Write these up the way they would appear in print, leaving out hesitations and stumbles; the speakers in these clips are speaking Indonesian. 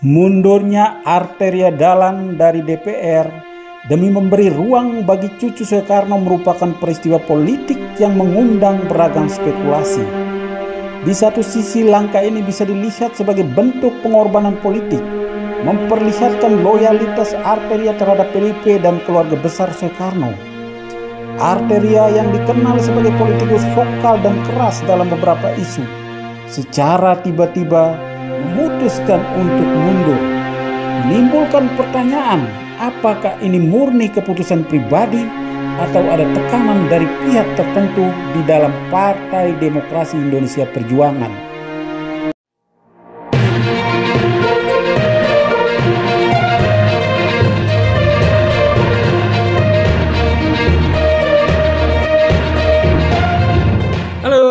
Mundurnya Arteria Dahlan dari DPR demi memberi ruang bagi cucu Soekarno merupakan peristiwa politik yang mengundang beragam spekulasi. Di satu sisi, langkah ini bisa dilihat sebagai bentuk pengorbanan politik, memperlihatkan loyalitas Arteria terhadap PDIP dan keluarga besar Soekarno. Arteria yang dikenal sebagai politikus vokal dan keras dalam beberapa isu, secara tiba-tiba memutuskan untuk mundur. Menimbulkan pertanyaan, apakah ini murni keputusan pribadi atau ada tekanan dari pihak tertentu di dalam Partai Demokrasi Indonesia Perjuangan?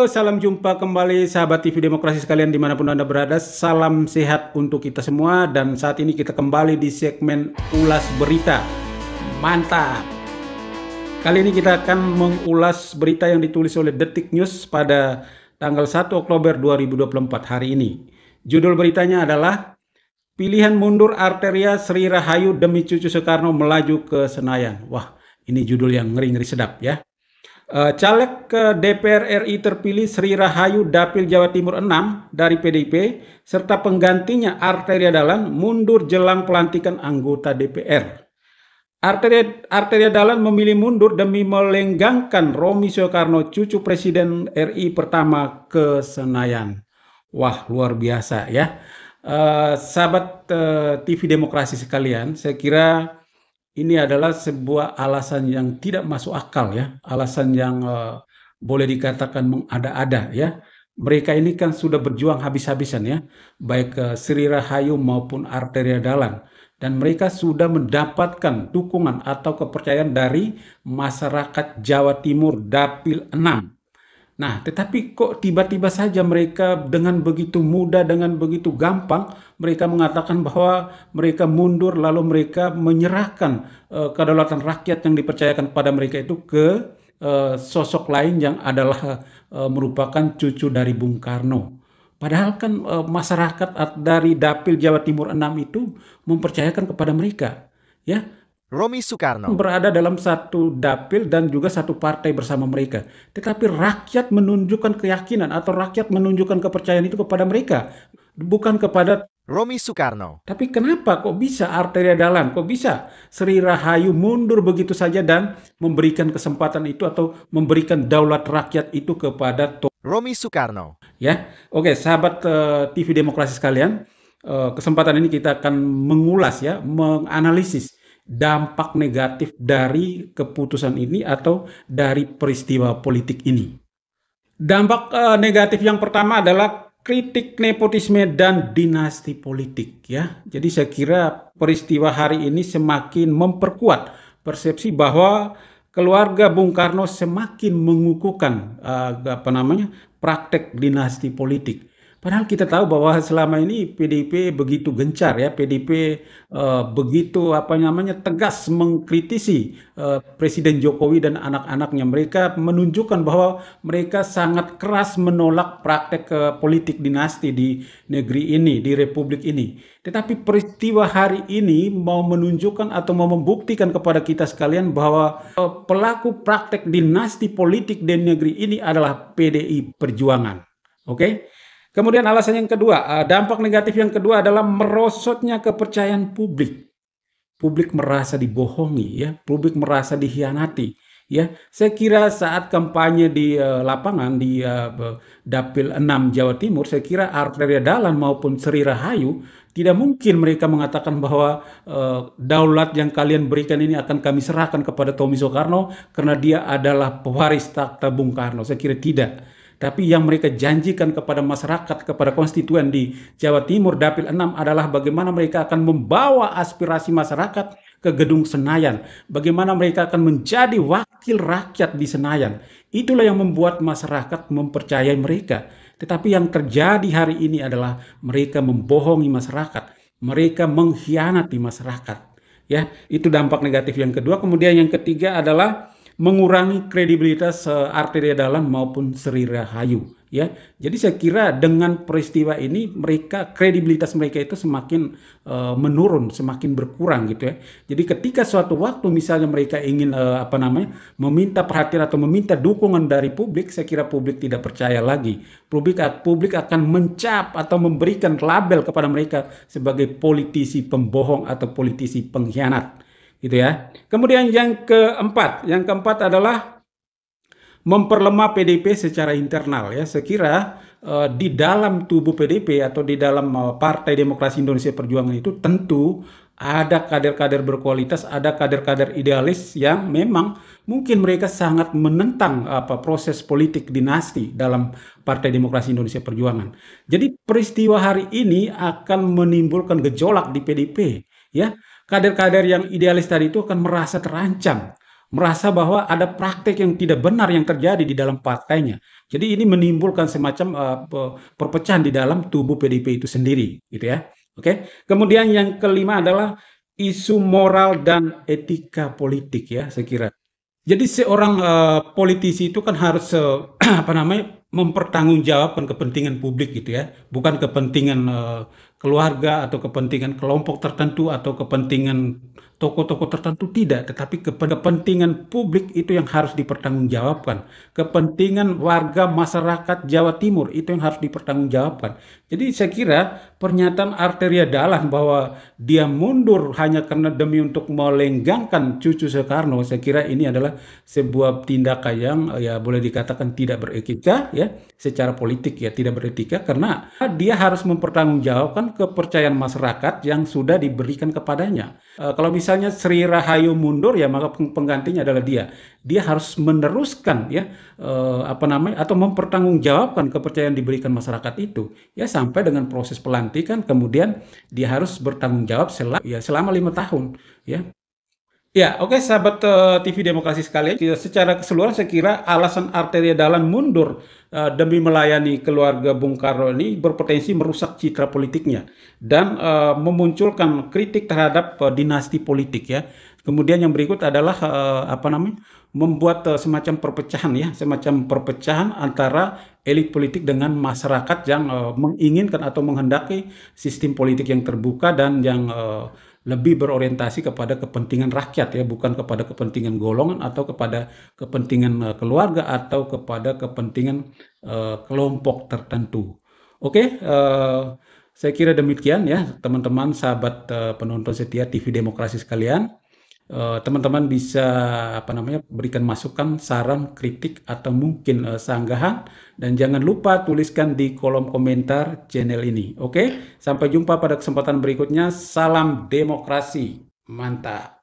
Salam jumpa kembali sahabat TV Demokrasi sekalian dimanapun Anda berada. Salam sehat untuk kita semua. Dan saat ini kita kembali di segmen Ulas Berita. Mantap. Kali ini kita akan mengulas berita yang ditulis oleh Detik News pada tanggal 1 Oktober 2024 hari ini. Judul beritanya adalah Pilihan Mundur Arteria Sri Rahayu demi cucu Soekarno melaju ke Senayan. Wah, ini judul yang ngeri-ngeri sedap ya. Caleg ke DPR RI terpilih Sri Rahayu Dapil Jawa Timur 6 dari PDIP serta penggantinya Arteria Dahlan mundur jelang pelantikan anggota DPR. Arteria Dahlan memilih mundur demi melenggangkan Romy Soekarno cucu Presiden RI pertama ke Senayan. Wah, luar biasa ya. Sahabat TV Demokrasi sekalian, saya kira ini adalah sebuah alasan yang tidak masuk akal ya, alasan yang boleh dikatakan mengada-ada ya. Mereka ini kan sudah berjuang habis-habisan ya, baik Sri Rahayu maupun Arteria Dahlan. Dan mereka sudah mendapatkan dukungan atau kepercayaan dari masyarakat Jawa Timur Dapil 6. Nah, tetapi kok tiba-tiba saja mereka dengan begitu mudah, dengan begitu gampang, mereka mengatakan bahwa mereka mundur lalu mereka menyerahkan kedaulatan rakyat yang dipercayakan pada mereka itu ke sosok lain yang adalah merupakan cucu dari Bung Karno. Padahal kan masyarakat dari Dapil Jawa Timur 6 itu mempercayakan kepada mereka, ya. Romy Soekarno Berada dalam satu dapil dan juga satu partai bersama mereka. Tetapi rakyat menunjukkan keyakinan atau rakyat menunjukkan kepercayaan itu kepada mereka, bukan kepada Romy Soekarno. Tapi kenapa kok bisa Arteria Dahlan, kok bisa Sri Rahayu mundur begitu saja dan memberikan kesempatan itu atau memberikan daulat rakyat itu kepada Romy Soekarno? Ya, oke, sahabat TV Demokrasi sekalian, kesempatan ini kita akan mengulas ya, menganalisis dampak negatif dari keputusan ini atau dari peristiwa politik ini. Dampak negatif yang pertama adalah kritik nepotisme dan dinasti politik ya. Jadi saya kira peristiwa hari ini semakin memperkuat persepsi bahwa keluarga Bung Karno semakin mengukuhkan praktek dinasti politik. Padahal kita tahu bahwa selama ini PDIP begitu gencar ya, PDIP begitu tegas mengkritisi Presiden Jokowi dan anak-anaknya. Mereka menunjukkan bahwa mereka sangat keras menolak praktek politik dinasti di negeri ini, di republik ini. Tetapi peristiwa hari ini mau menunjukkan atau mau membuktikan kepada kita sekalian bahwa pelaku praktek dinasti politik di negeri ini adalah PDI Perjuangan. Oke? Kemudian alasan yang kedua, dampak negatif yang kedua adalah merosotnya kepercayaan publik. Publik merasa dibohongi ya, publik merasa dikhianati ya. Saya kira saat kampanye di lapangan di Dapil 6 Jawa Timur, saya kira Arteria Dahlan maupun Sri Rahayu tidak mungkin mereka mengatakan bahwa daulat yang kalian berikan ini akan kami serahkan kepada Tommy Soekarno karena dia adalah pewaris takhta Bung Karno. Saya kira tidak. Tapi yang mereka janjikan kepada masyarakat, kepada konstituen di Jawa Timur Dapil 6 adalah bagaimana mereka akan membawa aspirasi masyarakat ke Gedung Senayan. Bagaimana mereka akan menjadi wakil rakyat di Senayan. Itulah yang membuat masyarakat mempercayai mereka. Tetapi yang terjadi hari ini adalah mereka membohongi masyarakat. Mereka mengkhianati masyarakat. Ya, itu dampak negatif yang kedua. Kemudian yang ketiga adalah mengurangi kredibilitas Arteria Dahlan maupun Sri Rahayu ya. Jadi saya kira dengan peristiwa ini kredibilitas mereka itu semakin menurun, semakin berkurang gitu ya. Jadi ketika suatu waktu misalnya mereka ingin meminta perhatian atau meminta dukungan dari publik, saya kira publik tidak percaya lagi. Publik akan mencap atau memberikan label kepada mereka sebagai politisi pembohong atau politisi pengkhianat, gitu ya. Kemudian yang keempat adalah memperlemah PDIP secara internal ya. Saya kira di dalam tubuh PDIP atau di dalam Partai Demokrasi Indonesia Perjuangan itu tentu ada kader-kader berkualitas, ada kader-kader idealis yang memang mungkin mereka sangat menentang proses politik dinasti dalam Partai Demokrasi Indonesia Perjuangan. Jadi peristiwa hari ini akan menimbulkan gejolak di PDIP ya. Kader-kader yang idealis tadi itu akan merasa terancam, merasa bahwa ada praktek yang tidak benar yang terjadi di dalam partainya. Jadi ini menimbulkan semacam perpecahan di dalam tubuh PDIP itu sendiri, gitu ya. Oke. Kemudian yang kelima adalah isu moral dan etika politik ya, saya kira. Jadi seorang politisi itu kan harus mempertanggungjawabkan kepentingan publik gitu ya, bukan kepentingan keluarga atau kepentingan kelompok tertentu atau kepentingan tokoh-tokoh tertentu, tidak, tetapi kepentingan publik itu yang harus dipertanggungjawabkan. Kepentingan warga masyarakat Jawa Timur itu yang harus dipertanggungjawabkan. Jadi saya kira pernyataan Arteria Dahlan bahwa dia mundur hanya karena demi untuk melenggangkan cucu Soekarno, saya kira ini adalah sebuah tindakan yang ya boleh dikatakan tidak beretika ya, secara politik ya tidak beretika, karena dia harus mempertanggungjawabkan kepercayaan masyarakat yang sudah diberikan kepadanya. Kalau misalnya Sri Rahayu mundur ya maka penggantinya adalah dia. Dia harus meneruskan ya atau mempertanggungjawabkan kepercayaan diberikan masyarakat itu ya sampai dengan proses pelantikan, kemudian dia harus bertanggung jawab selama 5 tahun ya. Ya, oke sahabat TV Demokrasi sekalian, secara keseluruhan saya kira alasan Arteria Dahlan mundur demi melayani keluarga Bung Karno ini berpotensi merusak citra politiknya dan memunculkan kritik terhadap dinasti politik ya. Kemudian yang berikut adalah membuat semacam perpecahan antara elit politik dengan masyarakat yang menginginkan atau menghendaki sistem politik yang terbuka dan yang lebih berorientasi kepada kepentingan rakyat ya, bukan kepada kepentingan golongan atau kepada kepentingan keluarga atau kepada kepentingan kelompok tertentu. Oke, saya kira demikian ya teman-teman sahabat penonton setia TV Demokrasi sekalian. Teman-teman bisa berikan masukan, saran, kritik atau mungkin sanggahan, dan jangan lupa tuliskan di kolom komentar channel ini. Oke, sampai jumpa pada kesempatan berikutnya. Salam demokrasi, mantap.